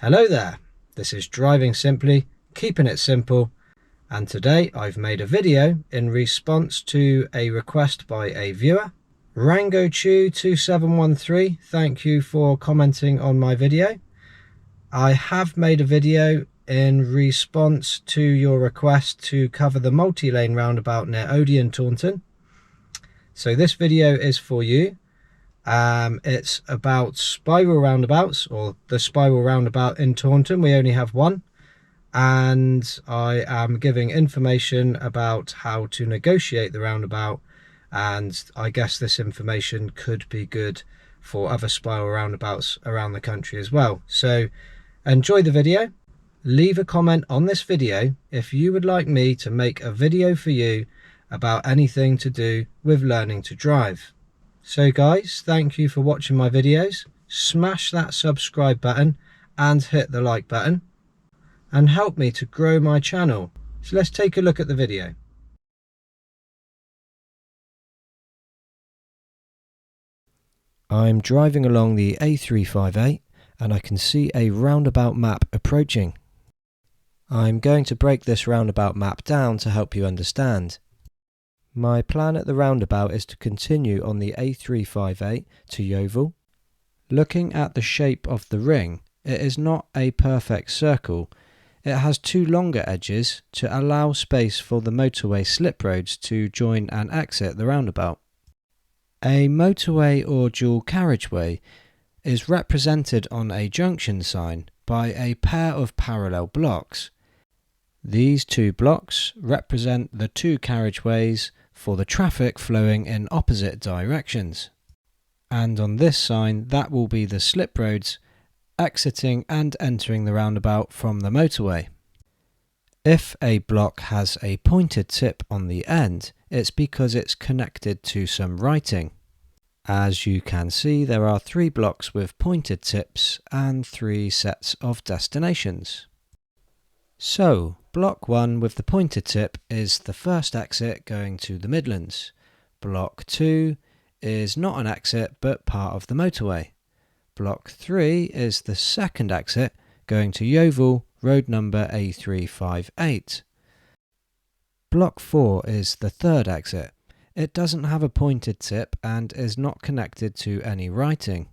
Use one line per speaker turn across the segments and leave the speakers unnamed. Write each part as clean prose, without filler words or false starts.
Hello there, this is Driving Simply, keeping it simple, and today I've made a video in response to a request by a viewer. RangoChew2713, thank you for commenting on my video. I have made a video in response to your request to cover the multi-lane roundabout near Odeon, Taunton. So this video is for you. It's about spiral roundabouts, or the spiral roundabout in Taunton. We only have one, and I am giving information about how to negotiate the roundabout, and I guess this information could be good for other spiral roundabouts around the country as well. So enjoy the video. Leave a comment on this video if you would like me to make a video for you about anything to do with learning to drive. So guys, thank you for watching my videos. Smash that subscribe button and hit the like button and help me to grow my channel. So let's take a look at the video. I'm driving along the A358 and I can see a roundabout map approaching. I'm going to break this roundabout map down to help you understand. My plan at the roundabout is to continue on the A358 to Yeovil. Looking at the shape of the ring, it is not a perfect circle. It has two longer edges to allow space for the motorway slip roads to join and exit the roundabout. A motorway or dual carriageway is represented on a junction sign by a pair of parallel blocks. These two blocks represent the two carriageways for the traffic flowing in opposite directions. And on this sign, that will be the slip roads exiting and entering the roundabout from the motorway. If a block has a pointed tip on the end, it's because it's connected to some writing. As you can see, there are 3 blocks with pointed tips and 3 sets of destinations. So, block 1 with the pointed tip is the first exit going to the Midlands. Block 2 is not an exit but part of the motorway. Block 3 is the second exit going to Yeovil, road number A358. Block 4 is the third exit. It doesn't have a pointed tip and is not connected to any writing.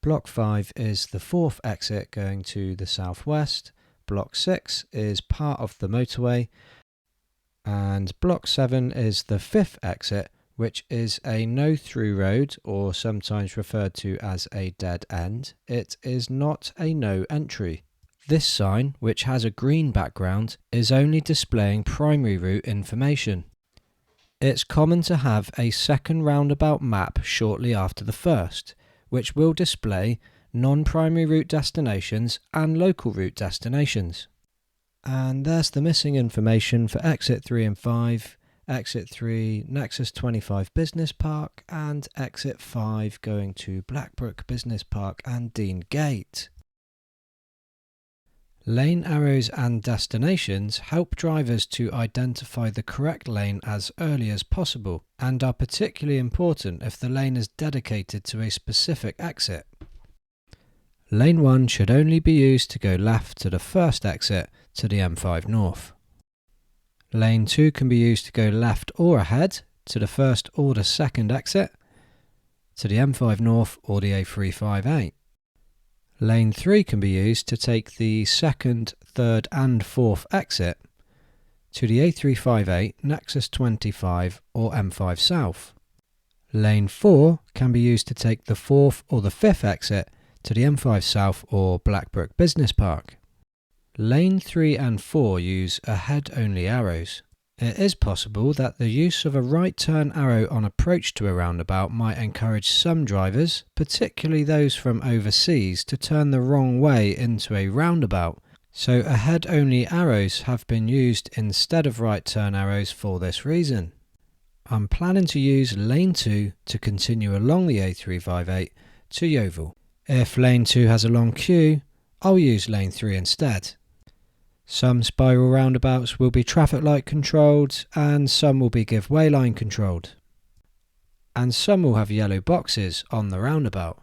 Block 5 is the fourth exit going to the southwest. Block 6 is part of the motorway, and Block 7 is the fifth exit, which is a no-through road, or sometimes referred to as a dead end. It is not a no entry. This sign, which has a green background, is only displaying primary route information. It's common to have a second roundabout map shortly after the first, which will display non-primary route destinations and local route destinations. And there's the missing information for exit 3 and 5, exit 3 Nexus 25 Business Park, and exit 5 going to Blackbrook Business Park and Dean Gate. Lane arrows and destinations help drivers to identify the correct lane as early as possible and are particularly important if the lane is dedicated to a specific exit. Lane 1 should only be used to go left to the first exit to the M5 North. Lane 2 can be used to go left or ahead to the first or the second exit, to the M5 North or the A358. Lane 3 can be used to take the second, third and fourth exit to the A358, Nexus 25 or M5 South. Lane 4 can be used to take the fourth or the fifth exit to the M5 South or Blackbrook Business Park. Lane 3 and 4 use ahead-only arrows. It is possible that the use of a right turn arrow on approach to a roundabout might encourage some drivers, particularly those from overseas, to turn the wrong way into a roundabout. So ahead-only arrows have been used instead of right turn arrows for this reason. I'm planning to use Lane 2 to continue along the A358 to Yeovil. If Lane 2 has a long queue, I'll use Lane 3 instead. Some spiral roundabouts will be traffic light controlled and some will be give way line controlled. And some will have yellow boxes on the roundabout.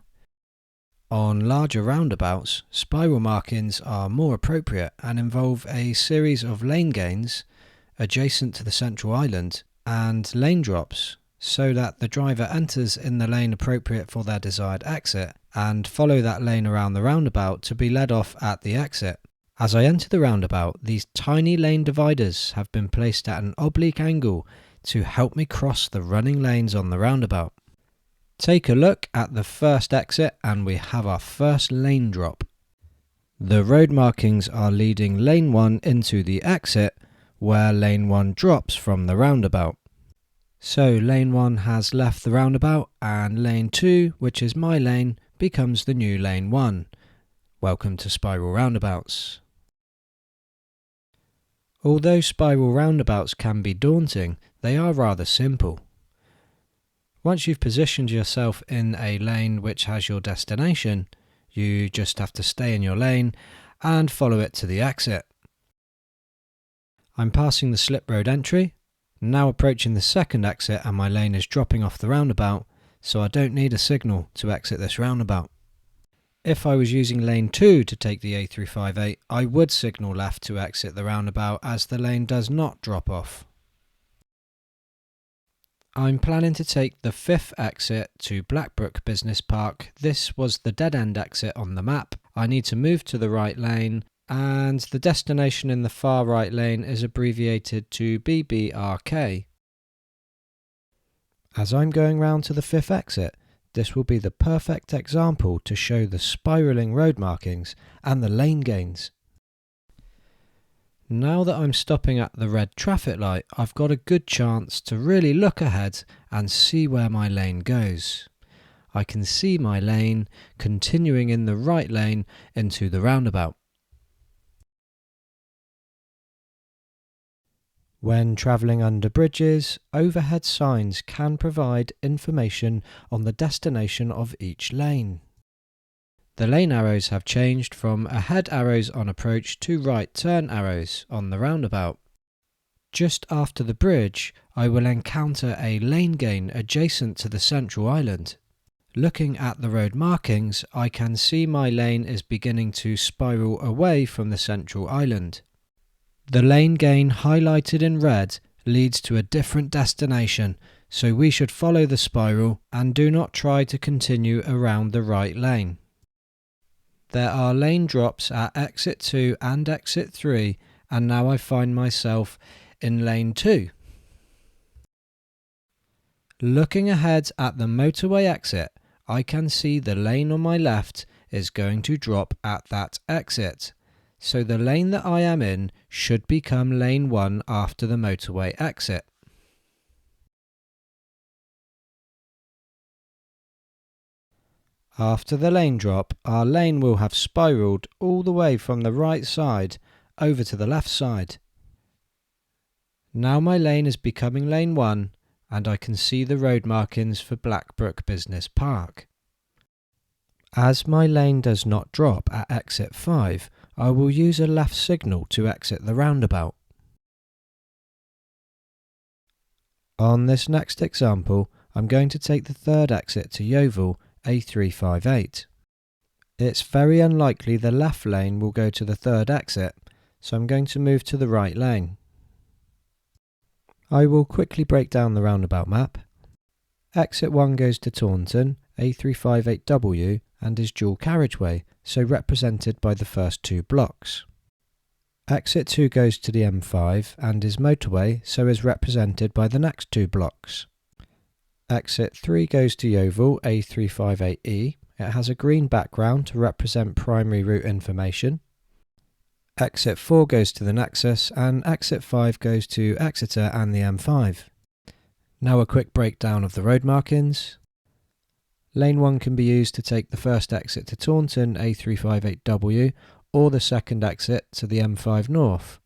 On larger roundabouts, spiral markings are more appropriate and involve a series of lane gains adjacent to the central island and lane drops so that the driver enters in the lane appropriate for their desired exit and follow that lane around the roundabout to be led off at the exit. As I enter the roundabout, these tiny lane dividers have been placed at an oblique angle to help me cross the running lanes on the roundabout. Take a look at the first exit and we have our first lane drop. The road markings are leading lane 1 into the exit where lane 1 drops from the roundabout. So lane 1 has left the roundabout and lane 2, which is my lane, becomes the new lane 1. Welcome to spiral roundabouts. Although spiral roundabouts can be daunting, they are rather simple. Once you've positioned yourself in a lane which has your destination, you just have to stay in your lane and follow it to the exit. I'm passing the slip road entry, now approaching the second exit and my lane is dropping off the roundabout, so I don't need a signal to exit this roundabout. If I was using lane 2 to take the A358, I would signal left to exit the roundabout as the lane does not drop off. I'm planning to take the 5th exit to Blackbrook Business Park. This was the dead end exit on the map. I need to move to the right lane and the destination in the far right lane is abbreviated to BBRK. As I'm going round to the 5th exit, this will be the perfect example to show the spiralling road markings and the lane gains. Now that I'm stopping at the red traffic light, I've got a good chance to really look ahead and see where my lane goes. I can see my lane continuing in the right lane into the roundabout. When travelling under bridges, overhead signs can provide information on the destination of each lane. The lane arrows have changed from ahead arrows on approach to right turn arrows on the roundabout. Just after the bridge, I will encounter a lane gain adjacent to the central island. Looking at the road markings, I can see my lane is beginning to spiral away from the central island. The lane gain highlighted in red leads to a different destination, so we should follow the spiral and do not try to continue around the right lane. There are lane drops at exit 2 and exit 3, and now I find myself in lane 2. Looking ahead at the motorway exit, I can see the lane on my left is going to drop at that exit. So the lane that I am in should become lane 1 after the motorway exit. After the lane drop, our lane will have spiraled all the way from the right side over to the left side. Now my lane is becoming lane 1 and I can see the road markings for Blackbrook Business Park. As my lane does not drop at exit 5, I will use a left signal to exit the roundabout. On this next example, I'm going to take the 3rd exit to Yeovil A358. It's very unlikely the left lane will go to the 3rd exit, so I'm going to move to the right lane. I will quickly break down the roundabout map. Exit 1 goes to Taunton, A358W, and is dual carriageway, so represented by the first 2 blocks. Exit 2 goes to the M5 and is motorway, so is represented by the next 2 blocks. Exit 3 goes to Yeovil A358E. It has a green background to represent primary route information. Exit 4 goes to the Nexus and exit 5 goes to Exeter and the M5. Now a quick breakdown of the road markings. Lane 1 can be used to take the first exit to Taunton A358W or the second exit to the M5 North.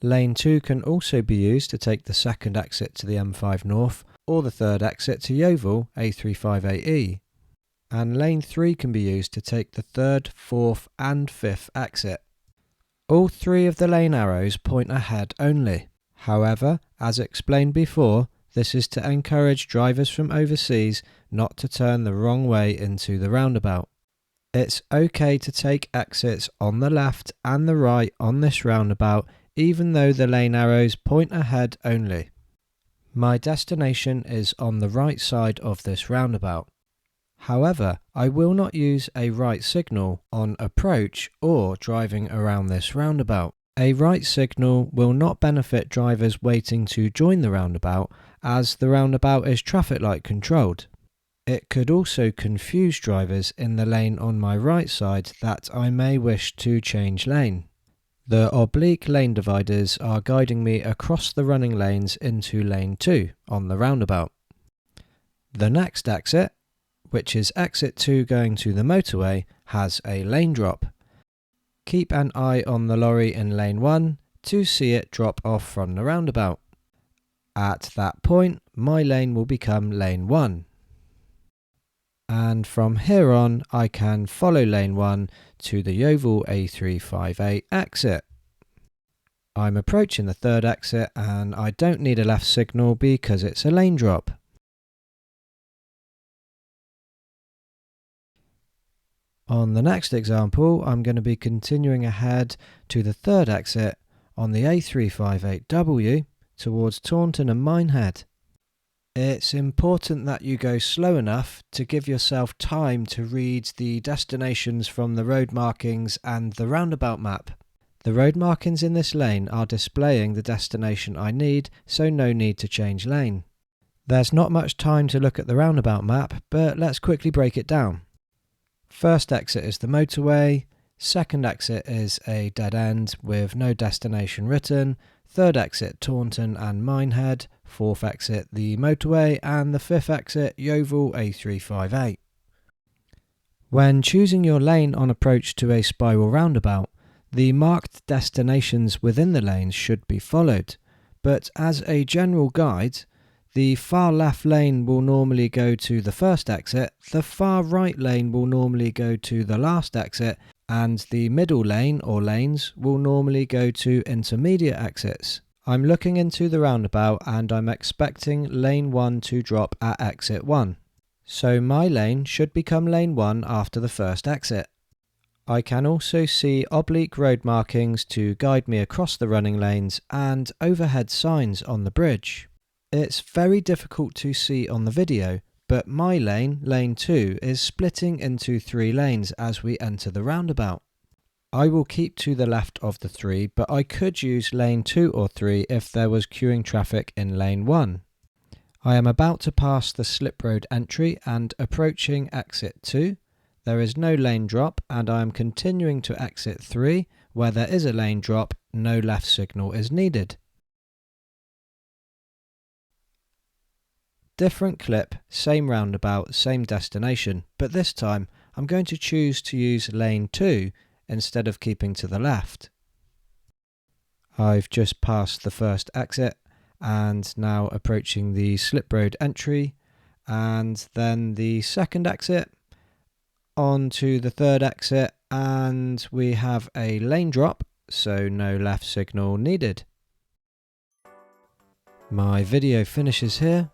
Lane 2 can also be used to take the second exit to the M5 North or the third exit to Yeovil A358E. And lane 3 can be used to take the 3rd, 4th and 5th exit. All 3 of the lane arrows point ahead only. However, as explained before, this is to encourage drivers from overseas not to turn the wrong way into the roundabout. It's okay to take exits on the left and the right on this roundabout, even though the lane arrows point ahead only. My destination is on the right side of this roundabout. However, I will not use a right signal on approach or driving around this roundabout. A right signal will not benefit drivers waiting to join the roundabout, as the roundabout is traffic light controlled. It could also confuse drivers in the lane on my right side that I may wish to change lane. The oblique lane dividers are guiding me across the running lanes into lane 2 on the roundabout. The next exit, which is exit 2 going to the motorway, has a lane drop. Keep an eye on the lorry in lane 1 to see it drop off from the roundabout. At that point, my lane will become lane 1. And from here on, I can follow lane 1 to the Yeovil A358 exit. I'm approaching the third exit and I don't need a left signal because it's a lane drop. On the next example, I'm going to be continuing ahead to the third exit on the A358W towards Taunton and Minehead. It's important that you go slow enough to give yourself time to read the destinations from the road markings and the roundabout map. The road markings in this lane are displaying the destination I need, so no need to change lane. There's not much time to look at the roundabout map, but let's quickly break it down. First exit is the motorway, second exit is a dead end with no destination written, third exit Taunton and Minehead, fourth exit the motorway, and the fifth exit Yeovil A358. When choosing your lane on approach to a spiral roundabout, the marked destinations within the lanes should be followed, but as a general guide, the far left lane will normally go to the first exit, the far right lane will normally go to the last exit, and the middle lane or lanes will normally go to intermediate exits. I'm looking into the roundabout and I'm expecting lane 1 to drop at exit 1. So my lane should become lane 1 after the first exit. I can also see oblique road markings to guide me across the running lanes and overhead signs on the bridge. It's very difficult to see on the video, but my lane, lane 2, is splitting into 3 lanes as we enter the roundabout. I will keep to the left of the 3, but I could use lane 2 or 3 if there was queuing traffic in lane 1. I am about to pass the slip road entry and approaching exit 2. There is no lane drop and I am continuing to exit 3 where there is a lane drop, no left signal is needed. Different clip, same roundabout, same destination, but this time I'm going to choose to use lane 2 instead of keeping to the left. I've just passed the first exit and now approaching the slip road entry and then the second exit, on to the third exit, and we have a lane drop, so no left signal needed. My video finishes here.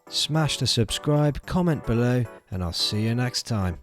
Smash the subscribe, comment below, and I'll see you next time.